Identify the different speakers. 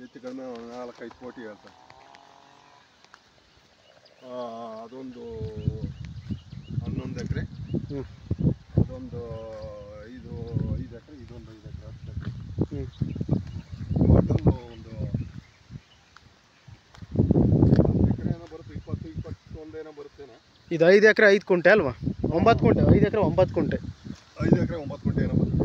Speaker 1: ಹೆಚ್ಚು ಕಡಿಮೆ 4-5 ಕೋಟಿ ಹೇಳ್ತಾರೆ. ಅದೊಂದು 11 ಎಕರೆ, ಅದೊಂದು 5 ಎಕರೆ, ಇದೊಂದು 5 ಎಕರೆ, 10 ಎಕರೆ. ಟೋಟಲ್ ಒಂದು 10 ಎಕರೆ ಏನೋ ಬರುತ್ತೆ, 20-21 ಏನೋ ಬರುತ್ತೇನೋ.
Speaker 2: ಇದು 5 ಎಕರೆ 5 ಕುಂಟೆ ಅಲ್ವಾ? 9 ಕುಂಟೆ, 5 ಎಕರೆ 9 ಕುಂಟೆ,
Speaker 1: 5 ಎಕರೆ 9 ಕುಂಟೆ ಏನೋ ಬರುತ್ತೆ.